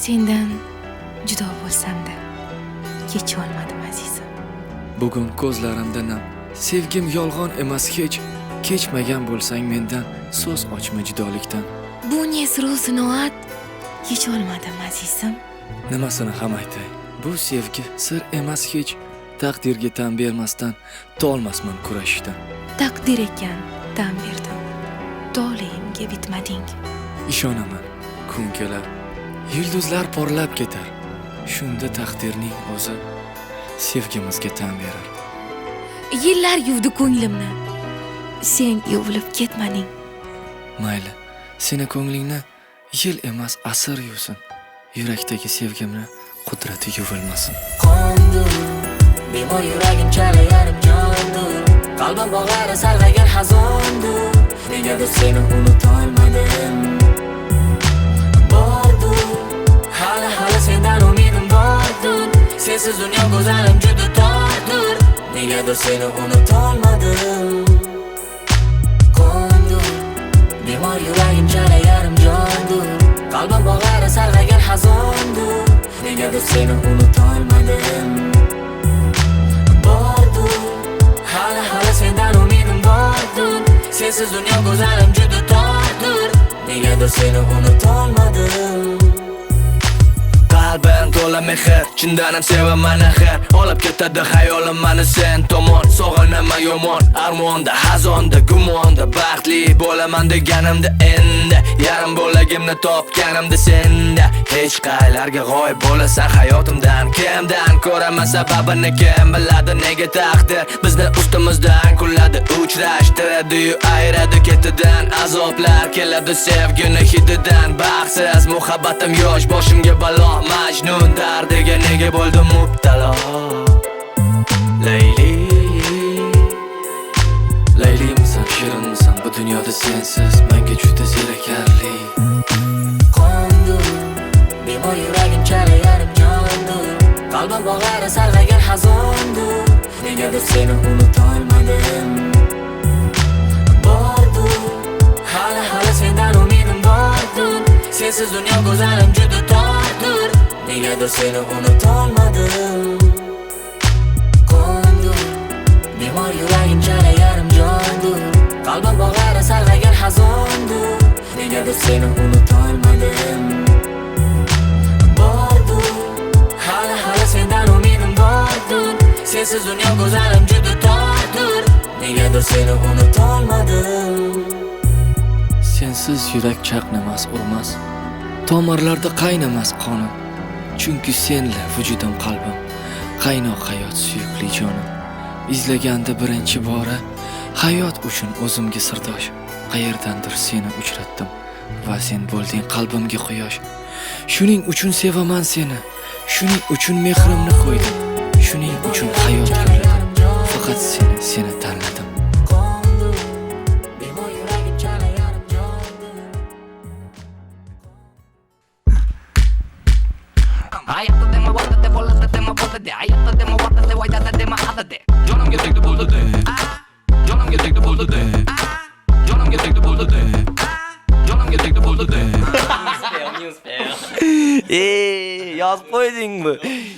Sendan judo bo'lsam-da kecholmadim azizim. Bugun ko'zlarimda nam. Sevgim yolg'on emas hech. Kechmagan bo'lsang mendan so'z ochma judolikdan. Bu ne sinoat kecholmadim azizim. Nimasini ham aytay? Bu sevgi sir emas hech. Taqdirga tan bermasdan tolmasman kurashishdan. Taqdir ekan tan berdim. Toleimga bitmading. Ishonaman, kun kelar, yulduzlar porlab ketar. Shunda taqdirning o'zi sevgimizga tan berar. Yillar yuvdi ko'nglimni. Sen yuvilib ketmading. Mayli, seni ko'nglingni yil emas asr yuvsin. Yurakdagi sevgimni qudrati yuvilmasin. Qondur, bemor yuragim chala yarim jondur. Qalbim bog'ari sarg'agan hazondur. Negadir seni unutolmadim. Bordur, hali sendan umidim bordur. Sensiz dunyo go'zalim juda tordur. Negadir seni unutolmadim. Qondur, bemor yuragim chala yarim jondur. Qalbim bog'ari sarg'agan hazondur. Negadir seni unutolmadim. Bordur, hali sendan umidim bordur. Sensiz dunyo go'zalim juda tordur. Negadir seni unutolmadim. Qalbim to'la mehr, chindan ham sevaman axir. Olib ketadi hayolim mani sen tomon. Sog'inaman yomon, armonda, hazonda, gumonda. Baxtli bo'laman deganimda endi yarim bo'lagimni topganimda senda. Hech qaylarga g'oyib bo'lasan hayotimdan. Kimdan ko'raman sababini kim biladi? Nega taqdir bizni ustimizdan kuladi, uchrashtiradi-yu ayiradi ketidan. Azoblar keladi sevgini hididan. Baxtsiz muhabbatim yosh, boshimga balo. Majnun dardiga nega bo'ldim mubtalo. Layli, Laylimsan, shirinsan, bu dunyoda sensiz menga juda zerikarli. Qondur, bemor yuragim chala yarim jondur. Qalbim bog'ari sarg'agan hazondur. Negadir seni unutolmadim. Bordur, hali sendan umidim bordur. Sensiz dunyo go'zalim juda tordur. Negadir seni unutolmadim. Qondur, bemor yuragim chala yarim jondur. Qalbim bog'ari sarg'agan hazondur. Negadir seni unutolmadim. Bordur, hali sendan umidim bordur. Sensiz dunyo go'zalim juda tordur. Negadir seni unutolmadim. Sensiz yurak chaqnamas, urmas. Tomirlarda qaynamas qonim. Chunki senla vujudim qalbim. Qaynoq hayot suyukli jonim. Izlaganda birinchi bora hayot uchun o'zimga sirdosh. Qayerdandir seni uchratdim va sen bo'lding qalbimga quyosh. Shuning uchun sevaman seni. Shuning uchun mehrimni qo'ydim. Shuning uchun hayot yo'lladim. Faqat seni tanladim. Qondur, bemor yuragim chala yarim jondur. Hayatta dema vardade, bolada dema bolade. Hayatta dema vardade, vaydada dema adade. Jonimga tegdi bo'ldade. Jonimga tegdi bo'ldade. Jonimga tegdi bo'ldade. Jonimga tegdi bo'ldade. yozib qo'ydingmi?